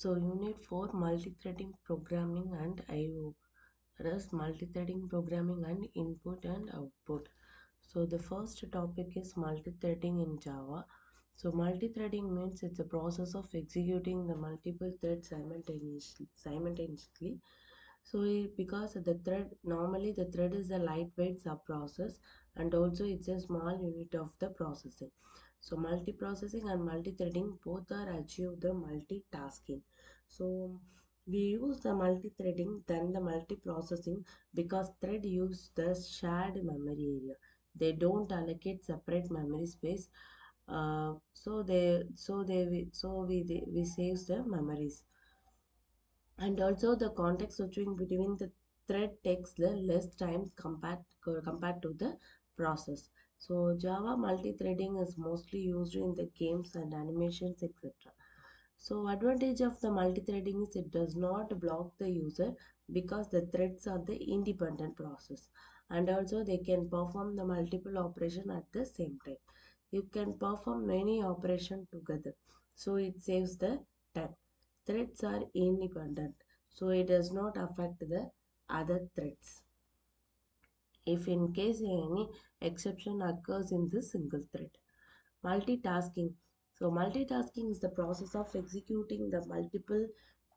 So unit 4 multi-threading programming and I/O. That is multi-threading programming and input and output. So the first topic is multi-threading in Java. So multi-threading means it's a process of executing the multiple threads simultaneously. So because the thread normally the thread is a lightweight subprocess and also it's a small unit of the processing. So multiprocessing and multi-threading both are achieve the multitasking. So we use the multi-threading than the multiprocessing because thread use the shared memory area. They don't allocate separate memory space. We saves the memories, and also the context switching between the thread takes the less time compared to the process. So Java multi-threading is mostly used in the games and animations, etc. So advantage of the multi-threading is it does not block the user because the threads are the independent process, and also they can perform the multiple operation at the same time. You can perform many operations together, so it saves the time. Threads are independent, so it does not affect the other threads if in case any exception occurs in the single thread. Multitasking. So multitasking is the process of executing the multiple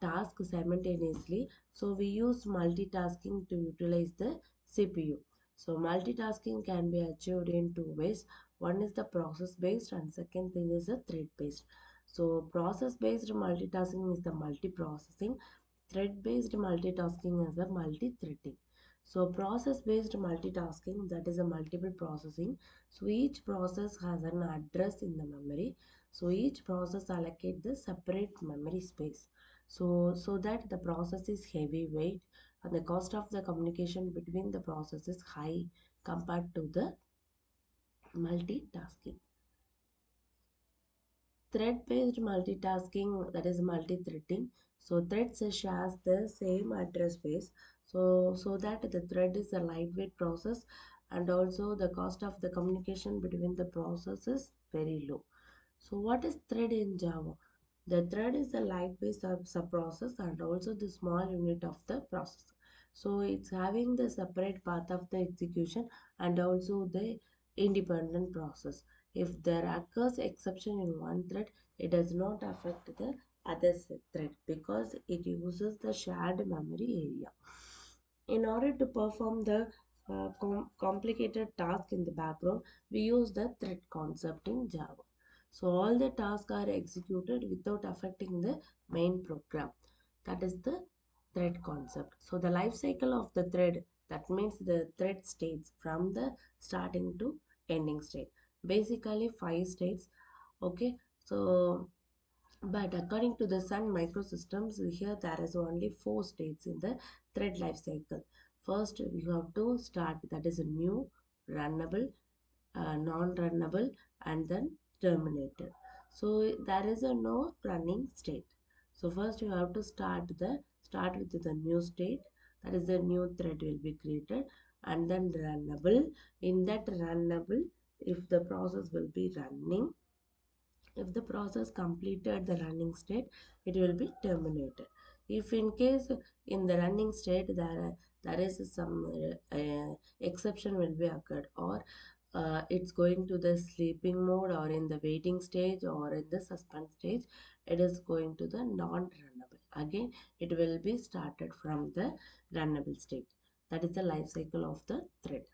tasks simultaneously. So we use multitasking to utilize the CPU. So multitasking can be achieved in two ways. One is the process based and second thing is the thread based. So process based multitasking is the multiprocessing. Thread based multitasking is the multi-threading. So process based multitasking, that is a multiple processing. So each process has an address in the memory. So each process allocate the separate memory space. So that the process is heavyweight and the cost of the communication between the process is high compared to the multitasking. Thread-based multitasking, that is multi-threading. So threads shares the same address space. So that the thread is a lightweight process, and also the cost of the communication between the processes is very low. So what is thread in Java? The thread is a lightweight sub-process and also the small unit of the process. So it's having the separate path of the execution and also the independent process. If there occurs exception in one thread, it does not affect the other thread because it uses the shared memory area. In order to perform the complicated task in the background, we use the thread concept in Java. So all the tasks are executed without affecting the main program. That is the thread concept. So the life cycle of the thread, that means the thread states from the starting to ending state. Basically five states. Okay. So but according to the Sun Microsystems, here there is only four states in the thread life cycle. First, you have to start, that is a new, runnable, non-runnable, and then terminated. So there is a no running state. So first you have to start with the new state. That is the new thread will be created, and then runnable. In that runnable, if the process will be running, if the process completed the running state, it will be terminated. If in case in the running state there is some exception will be occurred, or it's going to the sleeping mode or in the waiting stage or in the suspense stage, it is going to the non-runnable. Again, it will be started from the runnable state. That is the life cycle of the thread.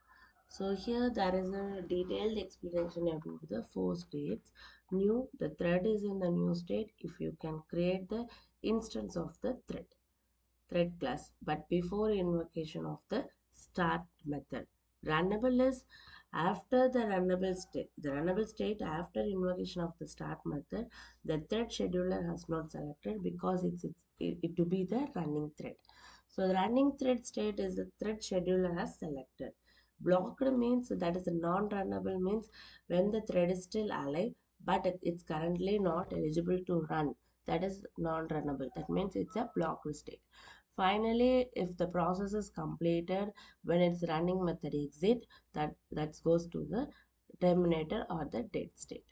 So here there is a detailed explanation about the four states. New, the thread is in the new state if you can create the instance of the thread class, but before invocation of the start method. Runnable is after the runnable state. The runnable state after invocation of the start method, the thread scheduler has not selected because it to be the running thread. So the running thread state is the thread scheduler has selected. Blocked means that is non-runnable means when the thread is still alive but it's currently not eligible to run. That is non-runnable. That means it's a blocked state. Finally, if the process is completed, when its running method exit, that goes to the terminator or the dead state.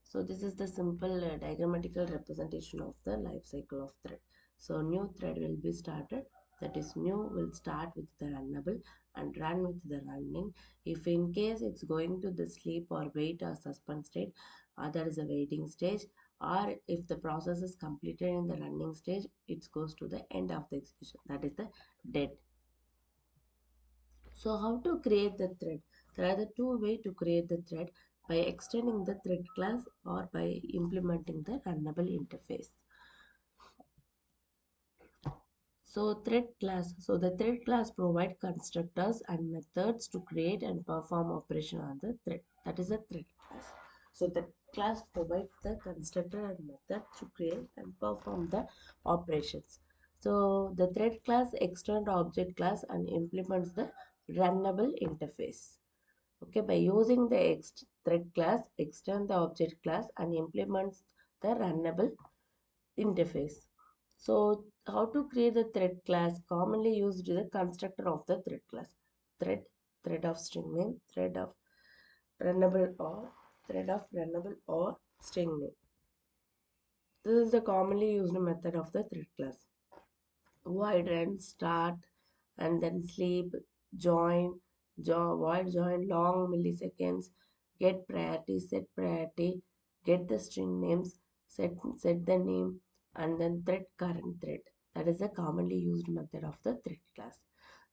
So this is the simple diagrammatical representation of the life cycle of thread. So new thread will be started. That is new will start with the runnable and run with the running. If in case it's going to the sleep or wait or suspend state, that is a waiting stage. Or if the process is completed in the running stage, it goes to the end of the execution. That is the dead. So how to create the thread? There are the two ways to create the thread, by extending the thread class or by implementing the runnable interface. So the thread class provide constructors and methods to create and perform operation on the thread. That is a thread class. So the class provides the constructor and method to create and perform the operations. So the thread class extend object class and implements the runnable interface. Okay, by using the thread class, extend the object class and implements the runnable interface. So how to create the thread class? Commonly used is the constructor of the thread class. Thread, thread of string name, runnable or thread of runnable or string name. This is the commonly used method of the thread class. Void run, start, and then sleep, void join, long milliseconds, get priority, set priority, get the string names, set the name, and then thread current thread. That is a commonly used method of the thread class.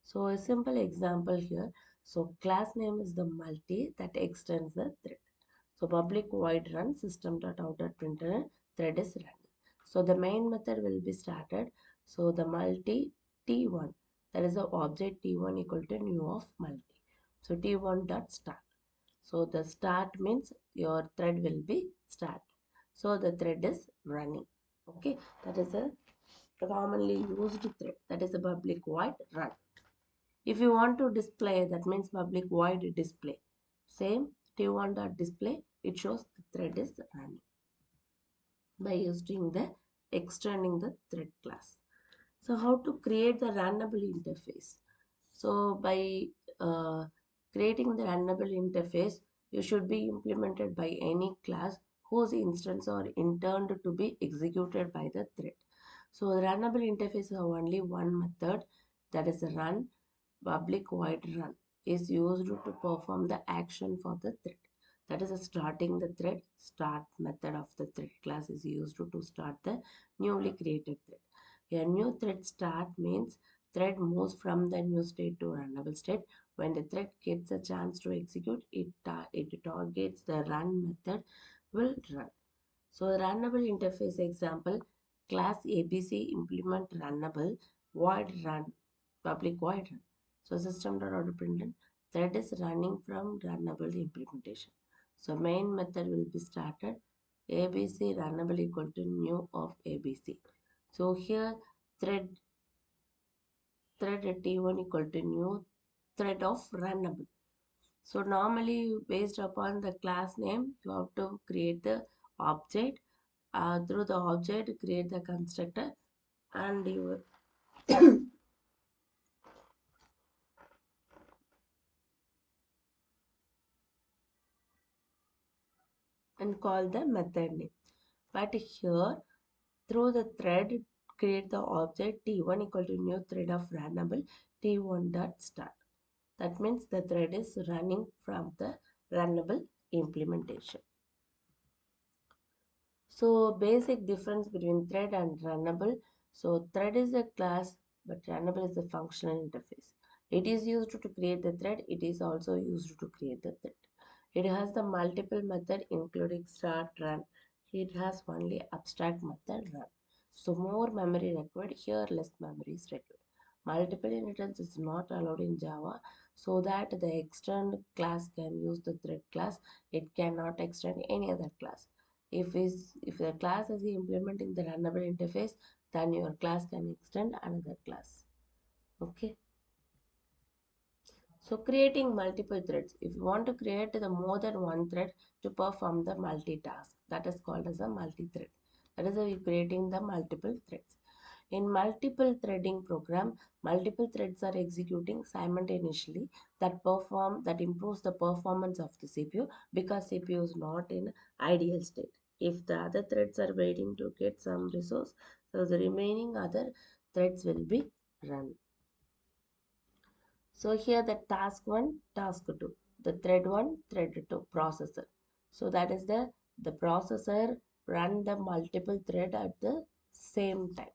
So a simple example here. So class name is the multi that extends the thread. So public void run system.out.println thread is running. So the main method will be started. So the multi T1, that is the object T1 equal to new of multi. So T1 dot start. So the start means your thread will be start. So the thread is running. Okay, that is a commonly used thread. That is a public void run. If you want to display, that means public void display. Same T1 dot display, it shows the thread is running by using the extending the thread class. So how to create the runnable interface? So by uh, creating the runnable interface, you should be implemented by any class whose instance are intended to be executed by the thread. So the runnable interface have only one method, that is run. Public void run is used to perform the action for the thread. That is starting the thread. Start method of the thread class is used to start the newly created thread. A new thread start means thread moves from the new state to runnable state. When the thread gets a chance to execute, it targets the run method will run. So runnable interface example, class ABC implement runnable void run, public void run. So system.out.println thread is running from runnable implementation. So main method will be started ABC runnable equal to new of ABC. So here thread T1 equal to new thread of runnable. So normally based upon the class name, you have to create the object. Through the object, create the constructor and you and call the method name. But here through the thread, create the object T1 equal to new thread of runnable T1 dot start. That means the thread is running from the runnable implementation. So basic difference between thread and runnable. So thread is a class, but runnable is a functional interface. It is used to create the thread. It is also used to create the thread. It has the multiple method including start, run. It has only abstract method run. So more memory required. Here less memory is required. Multiple inheritance is not allowed in Java, so that the extend class can use the thread class. It cannot extend any other class. If the class is implementing the runnable interface, then your class can extend another class. Okay. So creating multiple threads. If you want to create the more than one thread to perform the multitask, that is called as a multi-thread. That is how you creating the multiple threads. In multiple threading program, multiple threads are executing simultaneously that improves the performance of the CPU because CPU is not in ideal state. If the other threads are waiting to get some resource, so the remaining other threads will be run. So here the task 1, task 2, the thread 1, thread 2, processor. So that is the processor run the multiple thread at the same time.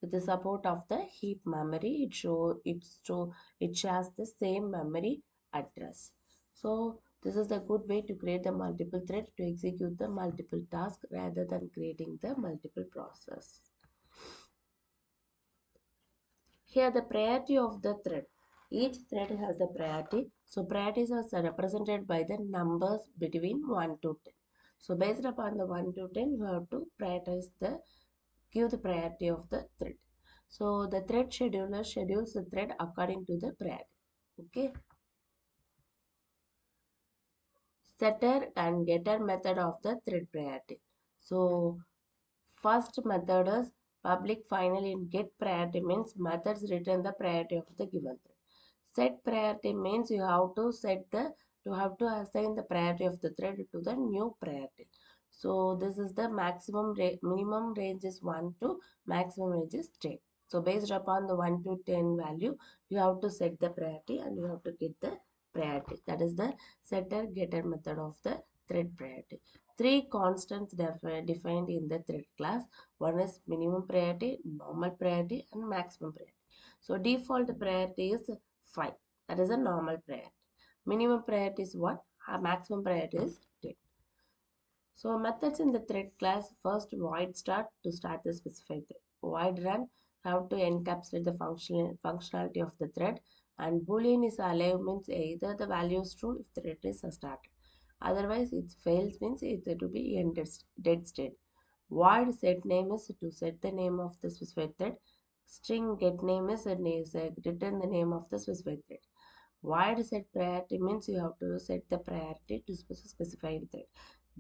With the support of the heap memory, it shares the same memory address. So this is the good way to create the multiple thread to execute the multiple task rather than creating the multiple process. Here the priority of the thread. Each thread has a priority. So priorities are represented by the numbers between 1 to 10. So based upon the 1 to 10, you have to give the priority of the thread. So the thread scheduler schedules the thread according to the priority. Okay. Setter and getter method of the thread priority. So first method is public final in get priority means methods return the priority of the given thread. Set priority means you have to assign the priority of the thread to the new priority. So this is the minimum range is 1 to maximum range is 10. So based upon the 1 to 10 value, you have to set the priority and you have to get the priority. That is the setter getter method of the thread priority. Three constants defined in the thread class. One is minimum priority, normal priority, and maximum priority. So default priority is 5. That is a normal priority. Minimum priority is 1. Maximum priority is 10. So methods in the thread class, first void start to start the specified thread. Void run have to encapsulate the functionality of the thread, and boolean is alive means either the value is true if the thread is started. Otherwise it fails means it will be ended dead state. Void set name is to set the name of the specified thread. String get name is return the name of the specified thread. Void set priority means you have to set the priority to specified thread.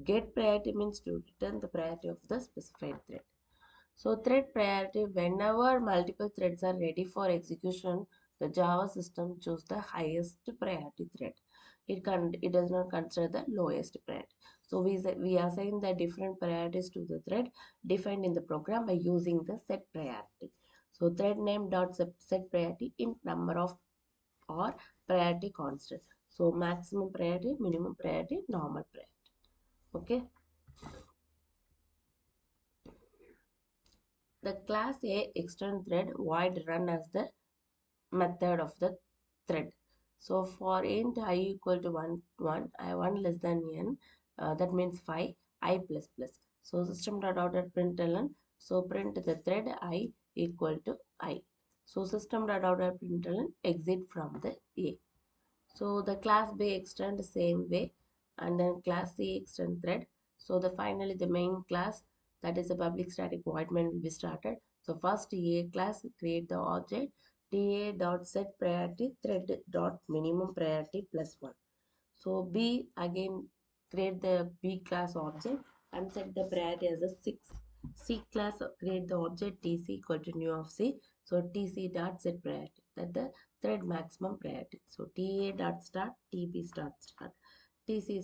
Get priority means to return the priority of the specified thread. So thread priority, whenever multiple threads are ready for execution, the Java system chooses the highest priority thread. It does not consider the lowest priority. So we assign the different priorities to the thread defined in the program by using the set priority. So thread name dot set priority in number of or priority constant. So maximum priority, minimum priority, normal priority. Okay. The class A extend thread void run as the method of the thread. So for int I equal to 1, I 1 less than n, that means 5, I plus plus. So system.out.println, so print the thread I equal to I. So system.out.println exit from the A. So the class B extend the same way, and then class C extend thread. So the finally the main class, that is a public static void main, will be started. So first A class create the object ta dot set priority thread dot minimum priority plus 1. So B again create the B class object and set the priority as a 6. C class create the object TC equal to new of C. So TC dot set priority, that the thread maximum priority. So TA dot start, TB start, TC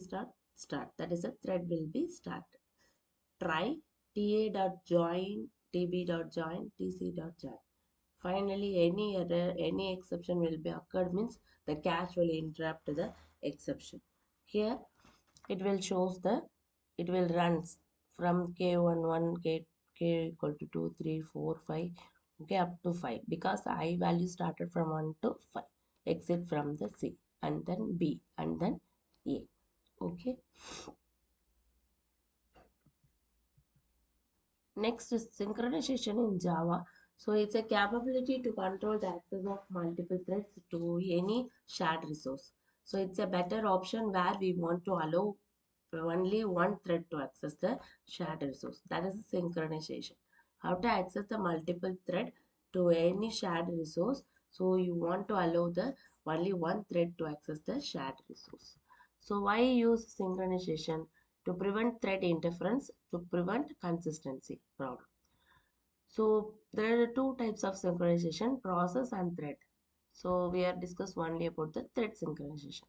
start, that is the thread will be started. Try TA dot join, TB dot join, TC dot join. Finally, any error, any exception will be occurred means the cache will interrupt the exception. Here it will shows it will runs from k11 k equal to 2 3 4 5, okay, up to 5 because I value started from 1 to 5. Exit from the C and then B and then A. Okay. Next is synchronization in Java. So it's a capability to control the access of multiple threads to any shared resource. So it's a better option where we want to allow only one thread to access the shared resource. That is synchronization. How to access the multiple thread to any shared resource. So you want to allow the only one thread to access the shared resource. So why use synchronization? To prevent thread interference, to prevent consistency problem. So there are two types of synchronization, process and thread. So we are discussed only about the thread synchronization.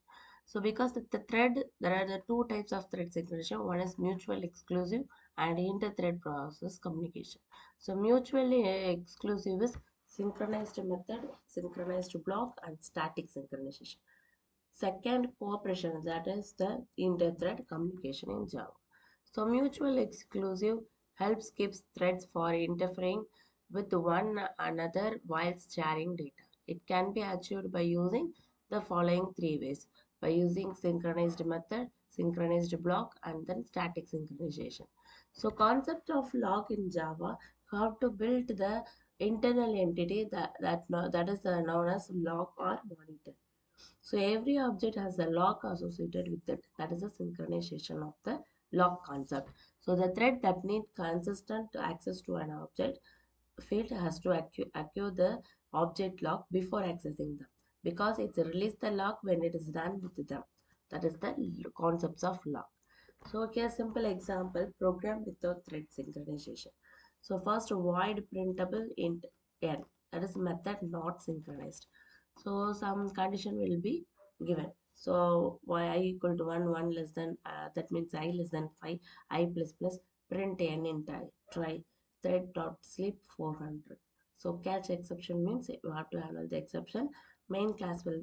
So because the thread, there are the two types of thread synchronization. One is mutual exclusive and inter-thread process communication. So mutually exclusive is synchronized method, synchronized block and static synchronization. Second, cooperation, that is the inter-thread communication in Java. So mutual exclusive helps keeps threads for interfering with one another while sharing data. It can be achieved by using the following three ways: by using synchronized method, synchronized block, and then static synchronization. So concept of lock in Java, you have to build the internal entity that is known as lock or monitor. So every object has a lock associated with it. That is a synchronization of the lock concept. So the thread that needs consistent access to an object field has to acquire the object lock before accessing them, because it's release the lock when it is done with them. That is the concepts of lock. So here simple example, program without thread synchronization. So first void printable int n, that is method not synchronized. So some condition will be given. So y I equal to 1, 1 less than, that means I less than 5, I plus plus, print n int I, try thread dot sleep 400. So catch exception means you have to handle the exception. Main class will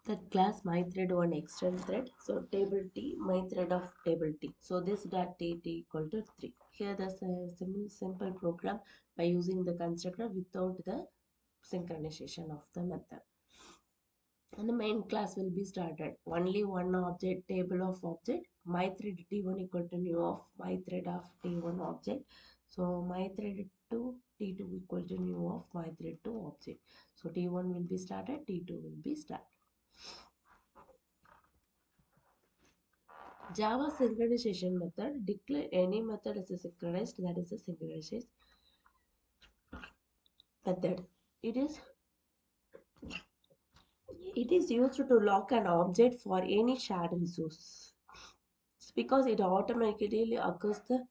that class my thread one external thread. So table T, my thread of table T. So this dot T equal to 3. Here the simple program by using the constructor without the synchronization of the method. And the main class will be started. Only one object, table of object. My thread T1 equal to new of my thread of T1 object. So my thread 2 T2 equal to new of my thread 2 object. So T1 will be started, T2 will be started. Java synchronization method, declare any method as a synchronized, that is a synchronized method. It is it is used to lock an object for any shared resource. It's because it automatically occurs the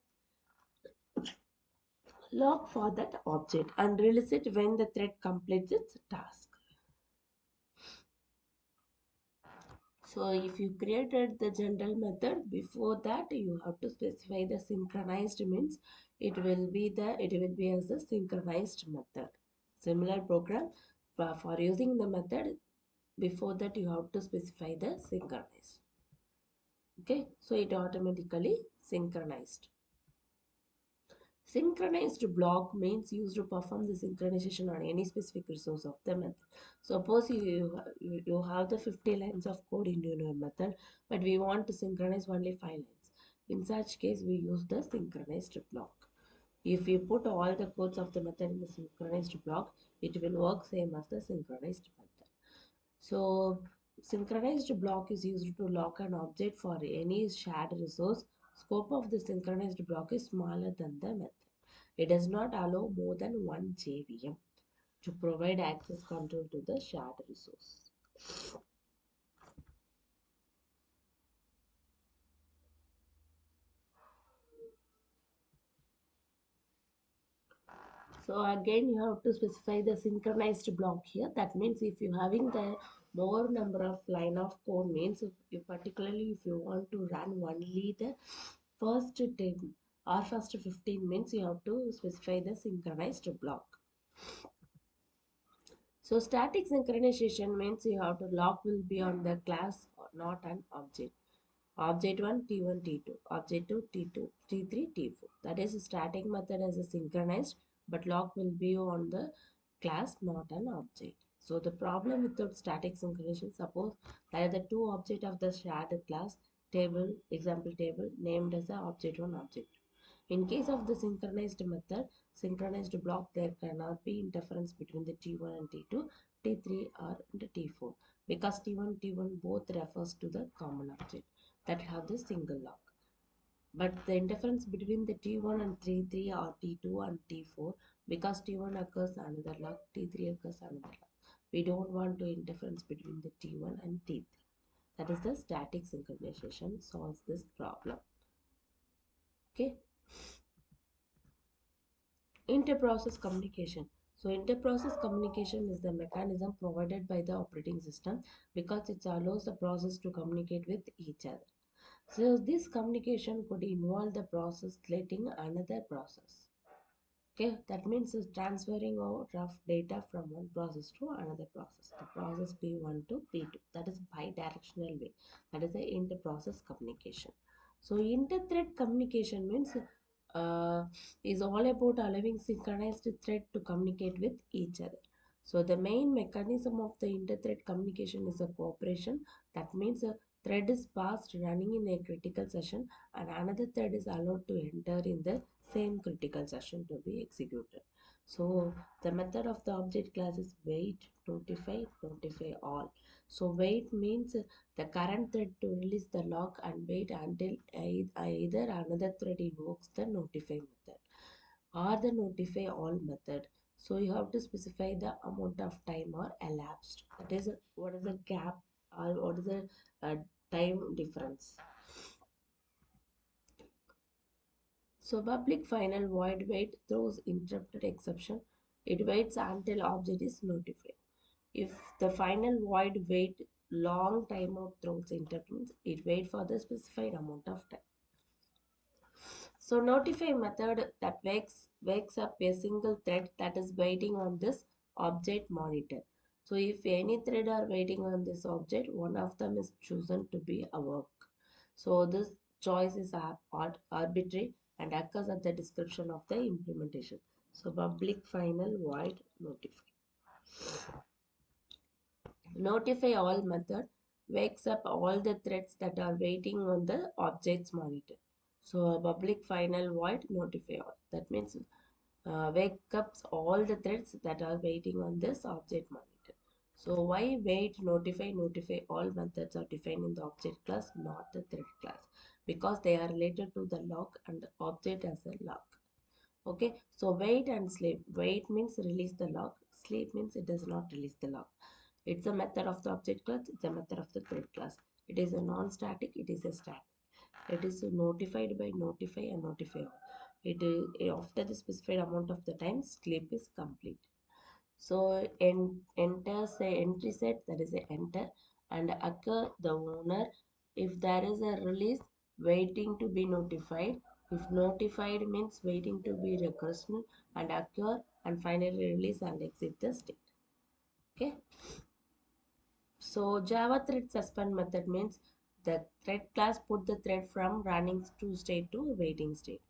lock for that object and release it when the thread completes its task. So if you created the general method, before that you have to specify the synchronized means it will be as a synchronized method. Similar program for using the method, before that you have to specify the synchronized. Okay, so it automatically synchronized. Synchronized block means used to perform the synchronization on any specific resource of the method. Suppose you have the 50 lines of code in your method, but we want to synchronize only 5 lines. In such case, we use the synchronized block. If you put all the codes of the method in the synchronized block, it will work same as the synchronized method. So synchronized block is used to lock an object for any shared resource. Scope of the synchronized block is smaller than the method. It does not allow more than 1 JVM to provide access control to the shared resource. So again, you have to specify the synchronized block here. That means if you having the more number of line of code means, if particularly if you want to run only the first 10 or first 15 means, you have to specify the synchronized block. So static synchronization means you have to lock will be on the class or not an object. Object 1 T1 T2, object 2 T2 T3 T4. That is static method as a synchronized, but lock will be on the class, not an object. So the problem with the static synchronization, suppose there are the two object of the shared class, table, example table named as a object 1 object. In case of the synchronized method, synchronized block, there cannot be interference between the T1 and T2, T3 or the T4, because T1, T1 both refers to the common object that have the single lock. But the interference between the T1 and T3 or T2 and T4, because T1 occurs another lock, T3 occurs another lock. We don't want to interference between the T1 and T3. That is the static synchronization solves this problem. Okay. Interprocess communication. So interprocess communication is the mechanism provided by the operating system because it allows the process to communicate with each other. So this communication could involve the process letting another process. Okay, that means it's transferring of rough data from one process to another process. The process P1 to P2. That is bidirectional way. That is the inter-process communication. So inter-thread communication means uh, is all about allowing synchronized thread to communicate with each other. So the main mechanism of the inter-thread communication is a cooperation. That means a thread is passed running in a critical session and another thread is allowed to enter in the same critical session to be executed. So the method of the object class is wait, notify, notify all. So wait means the current thread to release the lock and wait until either another thread invokes the notify method or the notify all method. So you have to specify the amount of time or elapsed. That is what is the gap or what is the time difference. So public final void wait throws interrupted exception. It waits until object is notified. If the final void wait long timeout throws interruptions, it wait for the specified amount of time. So notify method that wakes up a single thread that is waiting on this object monitor. So if any thread are waiting on this object, one of them is chosen to be a work. So this choice is arbitrary and occurs at the description of the implementation. So public final void notify. Notify all method wakes up all the threads that are waiting on the object's monitor. So a public final void notify all. That means wake up all the threads that are waiting on this object monitor. So why wait, notify, notify all methods are defined in the object class, not the thread class, because they are related to the lock and the object as a lock. Okay, so wait and sleep. Wait means release the lock. Sleep means it does not release the lock. It's a method of the object class. It's a method of the thread class. It is a non-static. It is a static. It is notified by notify and notify all. It is after the specified amount of the time sleep is complete. So enter say entry set, that is a enter, and occur the owner. If there is a release waiting to be notified, if notified means waiting to be recursive and occur and finally release and exit the state. Okay. So Java thread suspend method means the thread class put the thread from running to state to waiting state.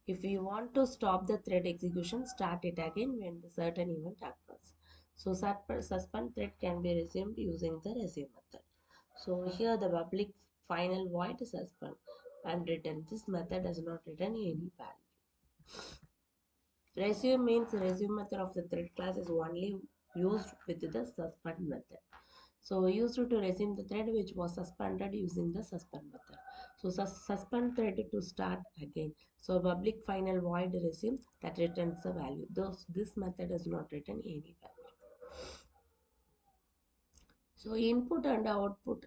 If you want to stop the thread execution, start it again when the certain event occurs. So suspend thread can be resumed using the resume method. So here the public final void suspend and return. This method does not return any value. Resume means resume method of the thread class is only used with the suspend method. So we used to resume the thread which was suspended using the suspend method. So suspend thread to start again. So public final void resume that returns the value. Thus this method does not return any value. So input and output.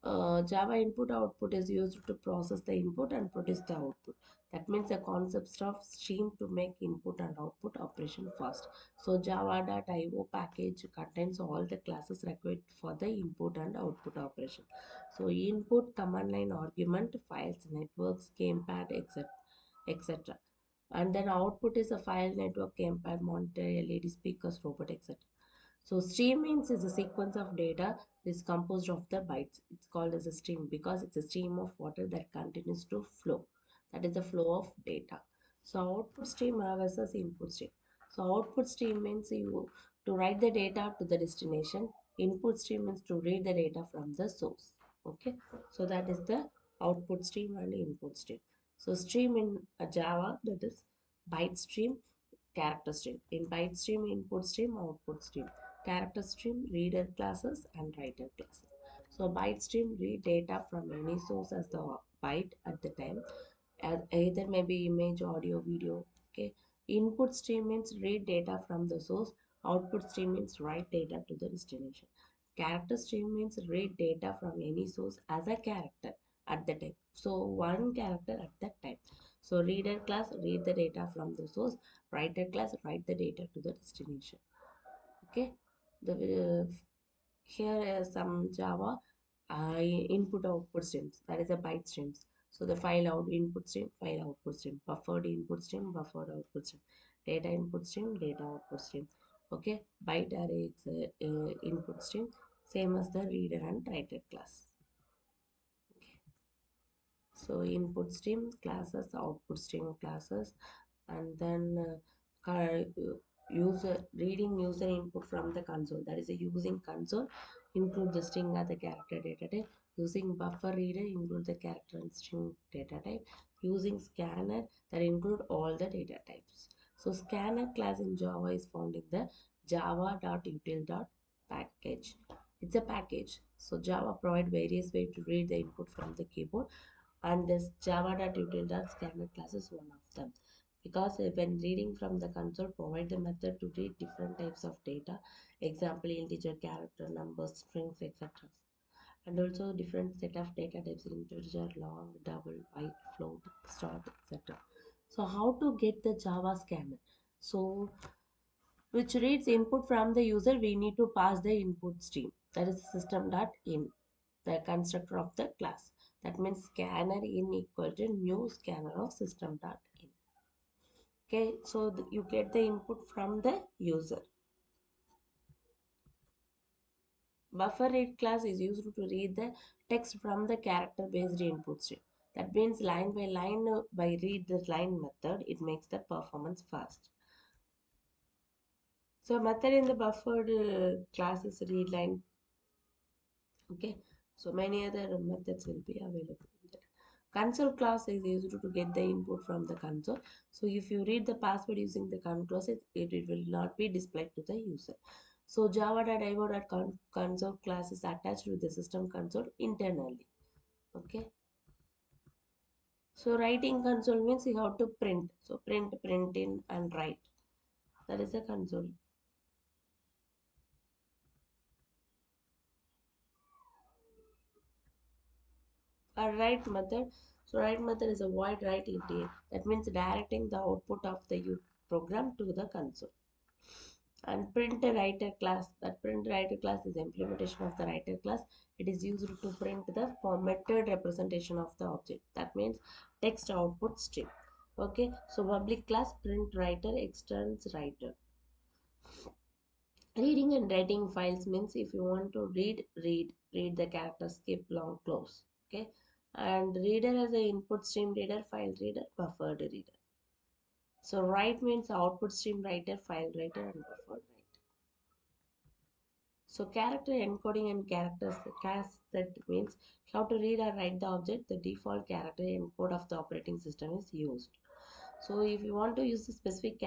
Java input output is used to process the input and produce the output. That means the concept of stream to make input and output operation fast. So java.io package contains all the classes required for the input and output operation. So input, command line, argument, files, networks, gamepad, etc. And then output is a file, network, gamepad, monitor, LED, speakers, robot, etc. So stream means is a sequence of data is composed of the bytes. It's called as a stream because it's a stream of water that continues to flow. That is the flow of data. So output stream versus input stream. So output stream means you to write the data to the destination. Input stream means to read the data from the source. Okay. So that is the output stream and input stream. So stream in Java, that is byte stream, character stream. In byte stream, input stream, output stream. Character stream, reader classes and writer classes. So byte stream read data from any source as the byte at the time, as either maybe image, audio, video. Okay. Input stream means read data from the source. Output stream means write data to the destination. Character stream means read data from any source as a character at the time. So one character at that time. So reader class read the data from the source, writer class write the data to the destination. Okay, the here is some Java input output streams, that is a byte streams. So the file out input stream, file output stream, buffered input stream, buffered output stream, data input stream, data output stream. Okay, byte array is input stream, same as the reader and writer class. So input stream classes, output stream classes, and then user reading user input from the console, that is a using console include the string or the character data type, using buffer reader include the character and string data type, using scanner that include all the data types. So scanner class in Java is found in the java.util.package. It's a package. So Java provide various ways to read the input from the keyboard, and this java.util.scanner class is one of them, because when reading from the console provide the method to read different types of data, example integer, character, numbers, strings, etc., and also different set of data types, integer, long, double, byte, float, start, etc. So how to get the Java scanner? So which reads input from the user, we need to pass the input stream, that is system.in, the constructor of the class. That means scanner in equal to new scanner of system.in. Okay, so you get the input from the user. Buffer read class is used to read the text from the character based input stream. That means line by line, by read the line method, it makes the performance fast. So method in the buffered class is read line. Okay, so many other methods will be available in that. Console class is used to get the input from the console. So if you read the password using the console, it will not be displayed to the user. So java.io.console class is attached to the system console internally. Okay. So writing console means you have to print. So print in and write. That is a console. A write method. So write method is a void write int. That means directing the output of the program to the console. And print a writer class, that print writer class is implementation of the writer class. It is used to print the formatted representation of the object, that means text output stream. Okay, so public class print writer extends writer. Reading and writing files means if you want to read the character, skip, long, close. Okay, and reader as a input stream reader, file reader, buffered reader. So write means output stream writer, file writer, and buffered writer. So character encoding and character set means how to read or write the object. The default character encode of the operating system is used. So if you want to use the specific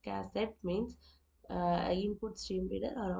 cassette means input stream reader or